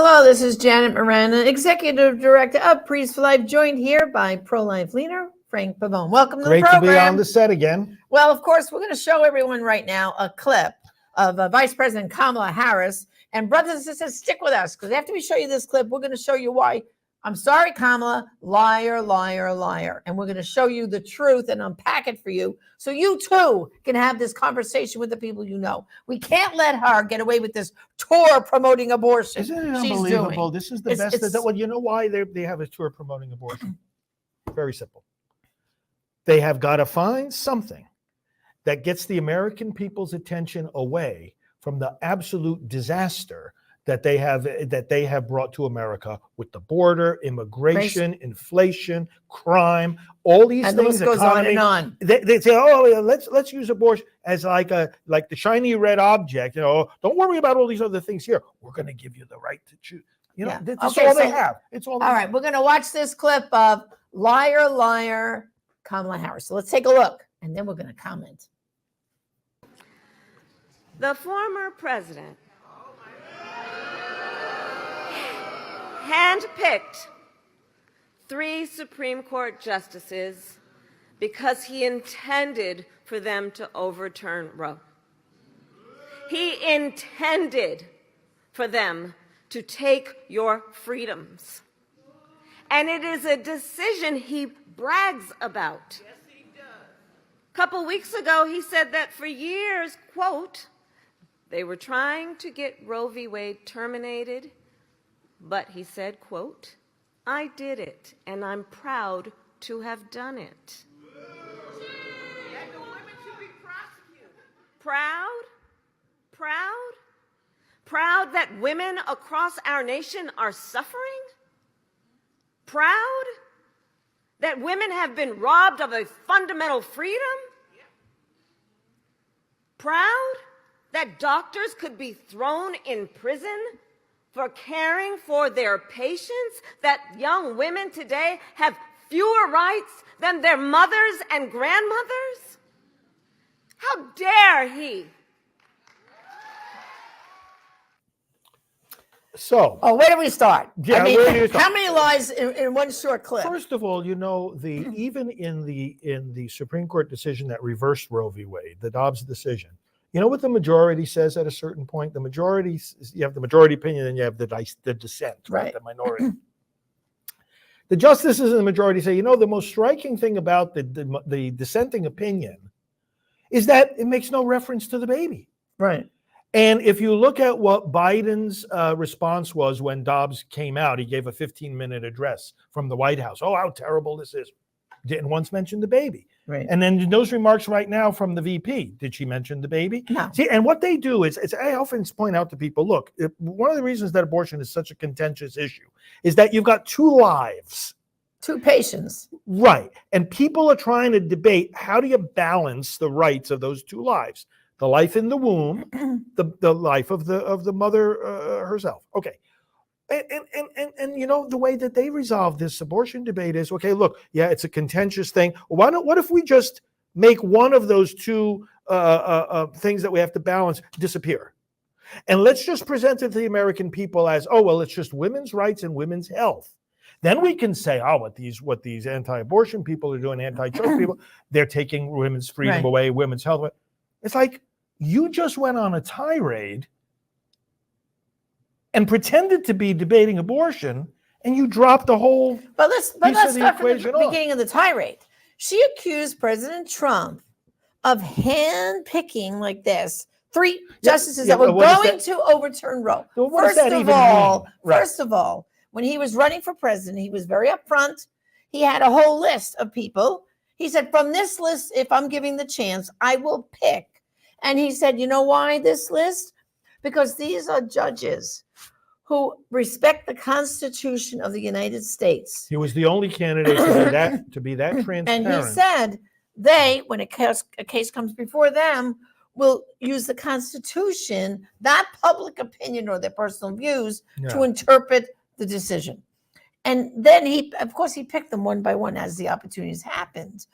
Hello, this is Janet Miranda, Executive Director of Priest for Life, joined here by pro-life leader Frank Pavone. Welcome to the program. Great to be on the set again. Well, of course, we're going to show everyone right now a clip of Vice President Kamala Harris. And brothers and sisters, stick with us, because after we show you this clip, we're going to show you why. I'm sorry, Kamala, liar, liar, liar. And we're going to show you the truth and unpack it for you so you too can have this conversation with the people you know. We can't let her get away with this tour promoting abortion. Isn't it unbelievable? This is the best. Well, you know why they have a tour promoting abortion? Very simple. They have got to find something that gets the American people's attention away from the absolute disaster that they have brought to America with the border, immigration, inflation, crime, all these and things. The list goes on and on. They say, "Oh, yeah, let's use abortion as like the shiny red object." You know, don't worry about all these other things here. We're going to give you the right to choose. You know, that's all they have. It's all. All right, we're going to watch this clip of liar, liar, Kamala Harris. So let's take a look, and then we're going to comment. The former president handpicked 3 Supreme Court justices because he intended for them to overturn Roe. He intended for them to take your freedoms. And it is a decision he brags about. Yes, he does. A couple weeks ago, he said that for years, quote, they were trying to get Roe v. Wade terminated, but he said, quote, I did it, and I'm proud to have done it. And the women should be prosecuted. Proud? Proud? Proud that women across our nation are suffering? Proud that women have been robbed of a fundamental freedom? Proud that doctors could be thrown in prison for caring for their patients, that young women today have fewer rights than their mothers and grandmothers? How dare he? So, where do we start? Yeah, where do you start? How many lies in one short clip? First of all, you know, even in the Supreme Court decision that reversed Roe v. Wade, the Dobbs decision, you know what the majority says at a certain point? The majority, you have the majority opinion, and you have the dissent, right? The minority. The justices in the majority say, you know, the most striking thing about the dissenting opinion is that it makes no reference to the baby. Right. And if you look at what Biden's response was when Dobbs came out, he gave a 15-minute address from the White House. Oh, how terrible this is. Didn't once mention the baby. Right. And then those remarks right now from the VP, did she mention the baby? No. See, and what they do is I often point out to people, look, one of the reasons that abortion is such a contentious issue is that you've got 2 lives. 2 patients. Right. And people are trying to debate, how do you balance the rights of those 2 lives? The life in the womb, the life of the mother herself. Okay. And you know, the way that they resolve this abortion debate is, okay, look, yeah, it's a contentious thing. What if we just make one of those 2 things that we have to balance disappear? And let's just present it to the American people as, oh, well, it's just women's rights and women's health. Then we can say, oh, what these anti-abortion people are doing, anti-choice people, they're taking women's freedom away, women's health away. It's like, you just went on a tirade and pretended to be debating abortion, and you dropped the whole but let's start from the beginning of the tirade. She accused President Trump of hand-picking like this 3 justices that were going to overturn Roe. First of all, when he was running for president, he was very upfront. He had a whole list of people. He said, from this list, if I'm giving the chance, I will pick. And he said, you know why this list? Because these are judges who respect the Constitution of the United States. He was the only candidate to be that transparent. And he said they, when a case comes before them, will use the Constitution, not public opinion or their personal views, to interpret the decision. And then he picked them one by one as the opportunities happened.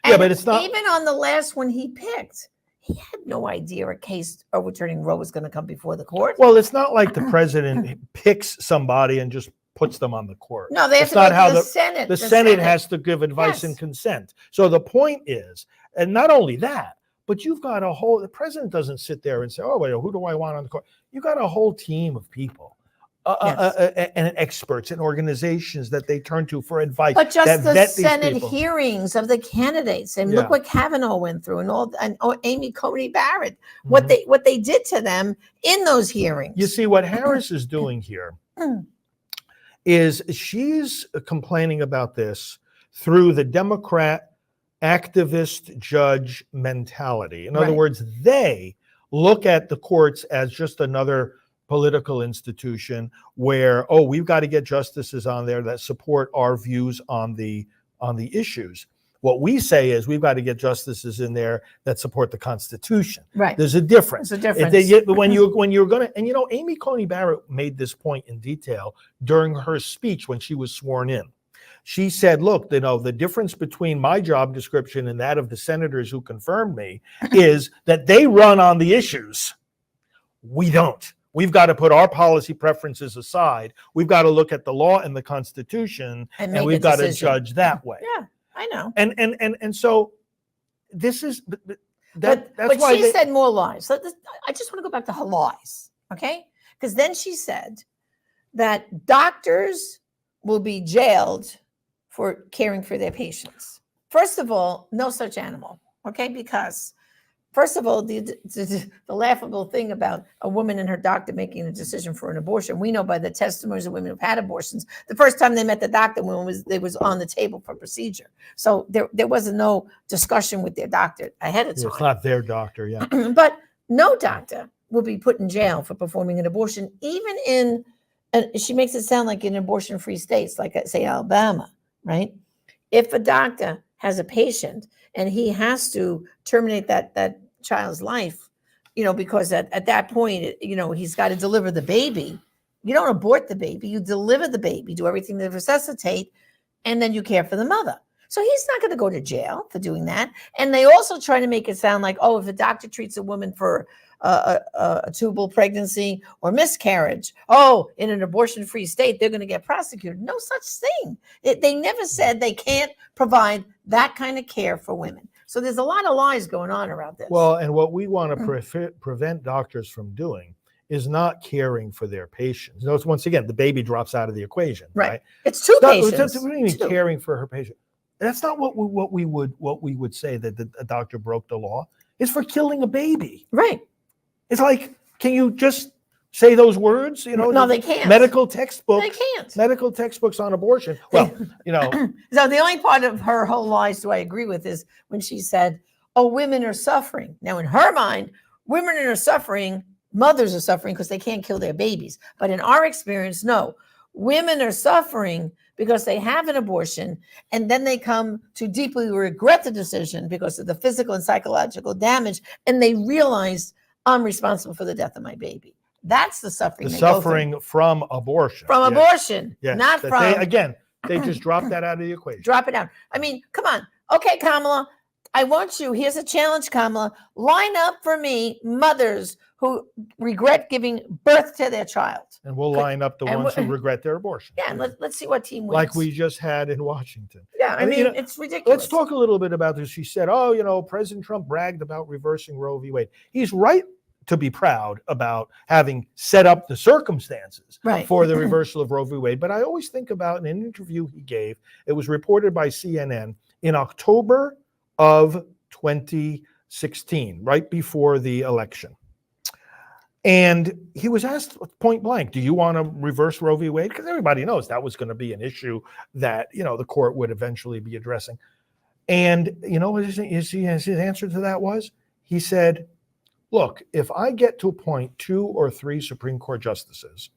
Yeah, but it's not. Even on the last one he picked, he had no idea a case overturning Roe was going to come before the court. Well, it's not like the president picks somebody and just puts them on the court. No, they have to go to the Senate. The Senate has to give advice and consent. So the point is, and not only that, but you've got the president doesn't sit there and say, oh, wait, who do I want on the court? You've got a whole team of people and experts and organizations that they turn to for advice. But just the Senate hearings of the candidates, and look what Kavanaugh went through, and Amy Coney Barrett, what they did to them in those hearings. You see, what Harris is doing here is she's complaining about this through the Democrat activist judge mentality. In other words, they look at the courts as just another political institution where, oh, we've got to get justices on there that support our views on the issues. What we say is we've got to get justices in there that support the Constitution. Right. There's a difference. There's a difference. When you're going to, and Amy Coney Barrett made this point in detail during her speech when she was sworn in. She said, look, the difference between my job description and that of the senators who confirmed me is that they run on the issues. We don't. We've got to put our policy preferences aside. We've got to look at the law and the Constitution, and we've got to judge that way. Yeah, I know. And so this is that's why she said more lies. So I just want to go back to her lies, okay? Because then she said that doctors will be jailed for caring for their patients. First of all, no such animal, okay? Because first of all, the laughable thing about a woman and her doctor making a decision for an abortion, we know by the testimonies of women who've had abortions, the first time they met the doctor they was on the table for procedure. So there was no discussion with their doctor ahead of time. It's not their doctor, yeah. But no doctor will be put in jail for performing an abortion, even in, and she makes it sound like in abortion-free states, like say Alabama, right? If a doctor has a patient and he has to terminate that child's life, because at that point, he's got to deliver the baby. You don't abort the baby, you deliver the baby, do everything to resuscitate, and then you care for the mother. So he's not going to go to jail for doing that. And they also try to make it sound like, oh, if a doctor treats a woman for a tubal pregnancy or miscarriage, oh, in an abortion-free state, they're going to get prosecuted. No such thing. They never said they can't provide that kind of care for women. So there's a lot of lies going on around this. Well, and what we want to prevent doctors from doing is not caring for their patients. Notice, once again, the baby drops out of the equation. Right. It's two patients. What do you mean caring for her patient? That's not what we would say that a doctor broke the law. It's for killing a baby. Right. It's like, can you just say those words? No, they can't. Medical textbooks. They can't. Medical textbooks on abortion. Well, So the only part of her whole lies do I agree with is when she said, "Oh, women are suffering." Now, in her mind, women are suffering. Mothers are suffering because they can't kill their babies. But in our experience, no. Women are suffering because they have an abortion and then they come to deeply regret the decision because of the physical and psychological damage, and they realize, I'm responsible for the death of my baby. That's the suffering. The suffering from abortion. From abortion, yes. Not from. They just drop that out of the equation. Drop it out. I mean, come on. Okay, Kamala, I want you. Here's a challenge, Kamala. Line up for me mothers who regret giving birth to their child. And we'll line up the ones who regret their abortion. Yeah, and let's see what team wins. Like we just had in Washington. Yeah, I mean, it's ridiculous. Let's talk a little bit about this. She said, President Trump bragged about reversing Roe v. Wade. He's right to be proud about having set up the circumstances for the reversal of Roe v. Wade. But I always think about in an interview he gave, it was reported by CNN in October of 2016, right before the election. And he was asked point blank, do you want to reverse Roe v. Wade? Because everybody knows that was going to be an issue that, the court would eventually be addressing. And what his answer to that was? He said, look, if I get to appoint 2 or 3 Supreme Court justices,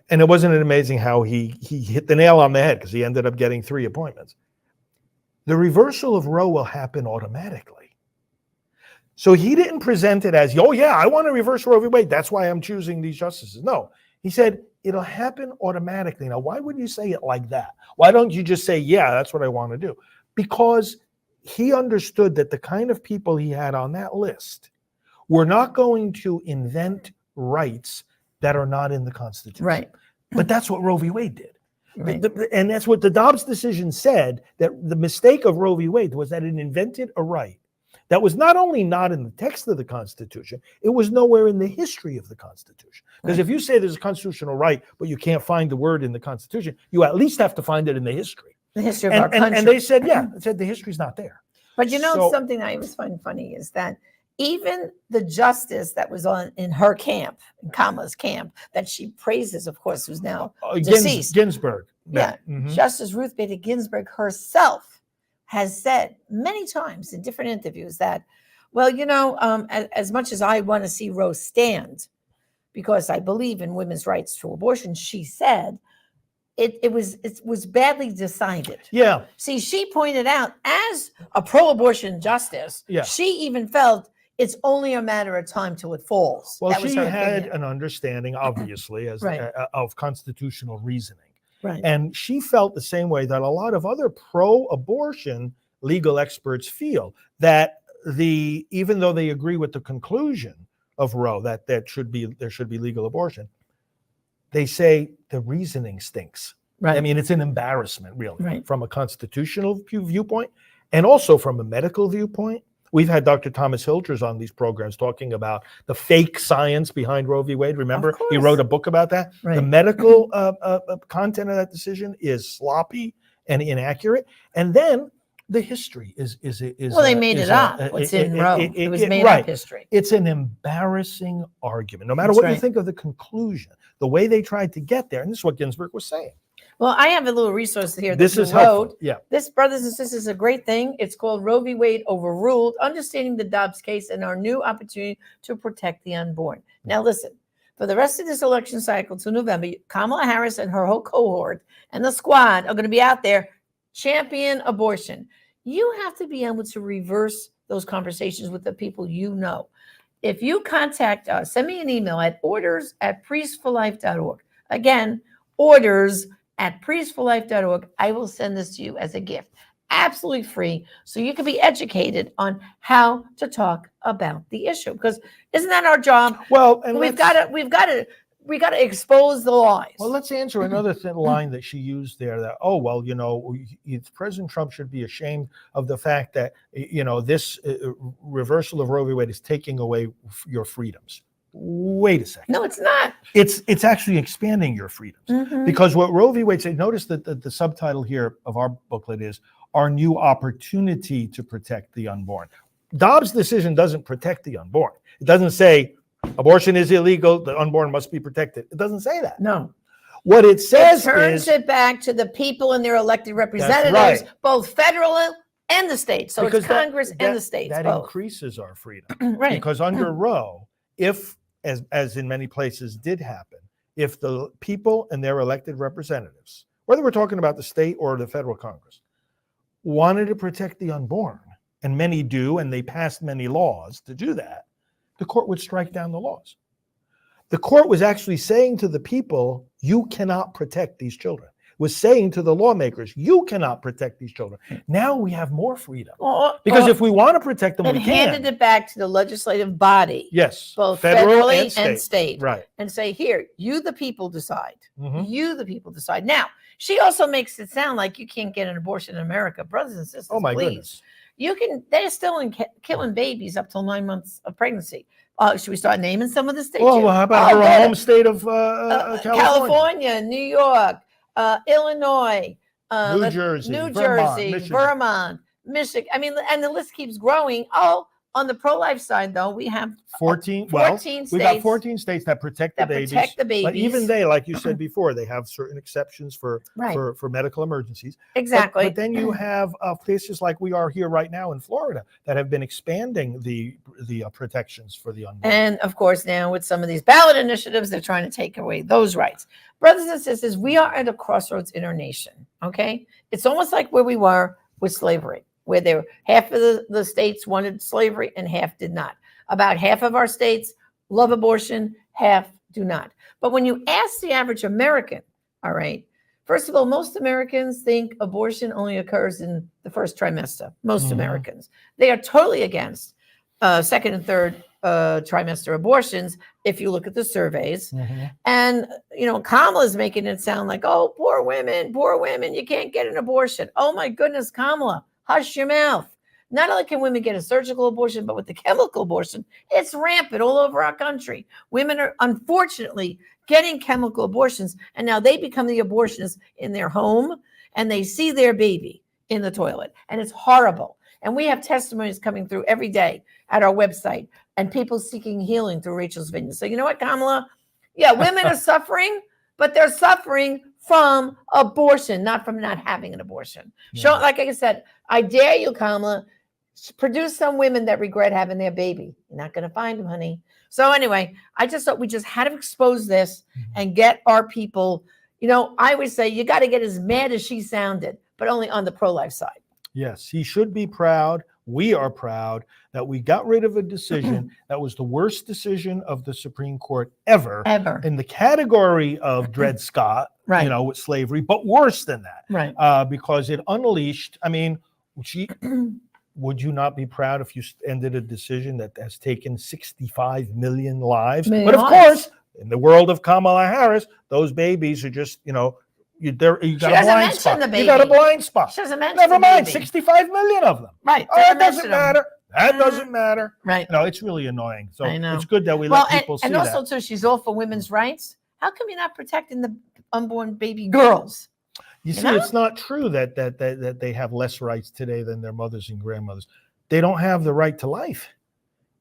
and it wasn't it amazing how he hit the nail on the head because he ended up getting 3 appointments. The reversal of Roe will happen automatically. So he didn't present it as, oh yeah, I want to reverse Roe v. Wade. That's why I'm choosing these justices. No, he said it'll happen automatically. Now, why would you say it like that? Why don't you just say, yeah, that's what I want to do? Because he understood that the kind of people he had on that list were not going to invent rights that are not in the Constitution. Right. But that's what Roe v. Wade did. Right. And that's what the Dobbs decision said, that the mistake of Roe v. Wade was that it invented a right that was not only not in the text of the Constitution, it was nowhere in the history of the Constitution. Because if you say there's a constitutional right, but you can't find the word in the Constitution, you at least have to find it in the history. The history of our country. And they said, they said the history's not there. But something I always find funny is that even the justice that was in her camp, in Kamala's camp, that she praises, of course, who's now deceased. Ginsburg. Yeah. Justice Ruth Bader Ginsburg herself has said many times in different interviews that, well, as much as I want to see Roe stand, because I believe in women's rights to abortion, she said it was badly decided. Yeah. See, she pointed out, as a pro-abortion justice, she even felt it's only a matter of time till it falls. Well, she had an understanding, obviously, of constitutional reasoning. Right. And she felt the same way that a lot of other pro-abortion legal experts feel, that even though they agree with the conclusion of Roe that there should be legal abortion, they say the reasoning stinks. Right. I mean, it's an embarrassment, really, right, from a constitutional viewpoint and also from a medical viewpoint. We've had Dr. Thomas Hilgers on these programs talking about the fake science behind Roe v. Wade. Remember, he wrote a book about that. Right. The medical content of that decision is sloppy and inaccurate. And then the history is well, they made it up. What's in Roe? It was made up history. It's an embarrassing argument. No matter what you think of the conclusion, the way they tried to get there, and this is what Ginsburg was saying. Well, I have a little resource here. This is helpful. Yeah. This, brothers and sisters, is a great thing. It's called Roe v. Wade Overruled: Understanding the Dobbs Case and Our New Opportunity to Protect the Unborn. Now, listen, for the rest of this election cycle to November, Kamala Harris and her whole cohort and the squad are going to be out there champion abortion. You have to be able to reverse those conversations with the people you know. If you contact us, send me an email at orders@priestforlife.org. Again, orders@priestforlife.org. I will send this to you as a gift, absolutely free, so you can be educated on how to talk about the issue. Because isn't that our job? Well, and we've got to expose the lies. Well, let's answer another line that she used there. That President Trump should be ashamed of the fact that this reversal of Roe v. Wade is taking away your freedoms. Wait a second. No, it's not. It's actually expanding your freedoms, because what Roe v. Wade said. Notice that the subtitle here of our booklet is "Our New Opportunity to Protect the Unborn." Dobbs' decision doesn't protect the unborn. It doesn't say abortion is illegal, the unborn must be protected. It doesn't say that. No. What it says turns it back to the people and their elected representatives, both federal and the states. So it's Congress and the states. That both increases our freedom. Right. Because under Roe, if as in many places did happen, if the people and their elected representatives, whether we're talking about the state or the federal Congress, wanted to protect the unborn, and many do, and they passed many laws to do that, the court would strike down the laws. The court was actually saying to the people, you cannot protect these children. Was saying to the lawmakers, you cannot protect these children. Now we have more freedom. Because if we want to protect them, we can. And handed it back to the legislative body. Yes. Both federally and state. Right. And say, here, you the people decide. You the people decide. Now, she also makes it sound like you can't get an abortion in America. Brothers and sisters, goodness. You can, they're still killing babies up till 9 months of pregnancy. Should we start naming some of the states? Well, how about her home state of California, New York, Illinois, New Jersey, Vermont, Michigan. I mean, and the list keeps growing. On the pro-life side, though, we have 14 states. We've got 14 states that protect the babies. But even they, like you said before, they have certain exceptions for medical emergencies. Exactly. But then you have places like we are here right now in Florida that have been expanding the protections for the unborn. And of course, now with some of these ballot initiatives, they're trying to take away those rights. Brothers and sisters, we are at a crossroads in our nation. Okay, it's almost like where we were with slavery, where half of the states wanted slavery and half did not. About half of our states love abortion, half do not. But when you ask the average American, all right, First of all, most Americans think abortion only occurs in the first trimester. Most Americans. They are totally against second and third trimester abortions if you look at the surveys. And, Kamala's making it sound like, oh, poor women, you can't get an abortion. Oh, my goodness, Kamala, hush your mouth. Not only can women get a surgical abortion, but with the chemical abortion, it's rampant all over our country. Women are unfortunately getting chemical abortions, and now they become the abortionists in their home, and they see their baby in the toilet, and it's horrible. And we have testimonies coming through every day at our website, and people seeking healing through Rachel's Vineyard. So you know what, Kamala? Yeah, women are suffering, but they're suffering from abortion, not from not having an abortion. Yeah. Show, like I said, I dare you, Kamala, produce some women that regret having their baby. You're not going to find them, honey. So anyway, I just thought we just had to expose this and get our people, I always say you got to get as mad as she sounded, but only on the pro-life side. Yes, he should be proud. We are proud that we got rid of a decision that was the worst decision of the Supreme Court ever. In the category of Dred Scott, with slavery, but worse than that. Because it unleashed, would you not be proud if you ended a decision that has taken 65 million lives? But of course, in the world of Kamala Harris, those babies are just, you got a blind spot. You got a blind spot. She doesn't mention Never mind, 65 million of them. Right. Oh, that doesn't matter. That doesn't matter. Right. It's really annoying. So it's good that we let people see that. And also, too, she's all for women's rights. How come you're not protecting the unborn baby girls? You see, it's not true that they have less rights today than their mothers and grandmothers. They don't have the right to life.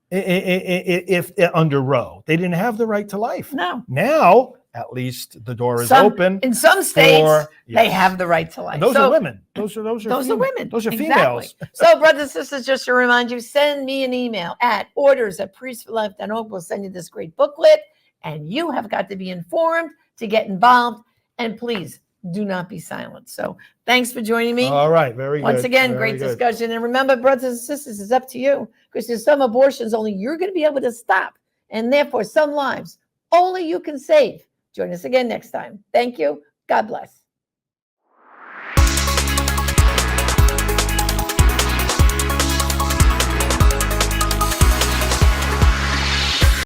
If under Roe, they didn't have the right to life. No. Now, at least the door is open. In some states, they have the right to life. And those are women. Those are women. Those are females. So, brothers and sisters, just to remind you, send me an email at orders@priestforlife.org. We'll send you this great booklet, and you have got to be informed to get involved. And please, do not be silent. So thanks for joining me. All right. Very good. Once again, great discussion. And remember, brothers and sisters, it's up to you, because there's some abortions only you're going to be able to stop. And therefore, some lives only you can save. Join us again next time. Thank you. God bless.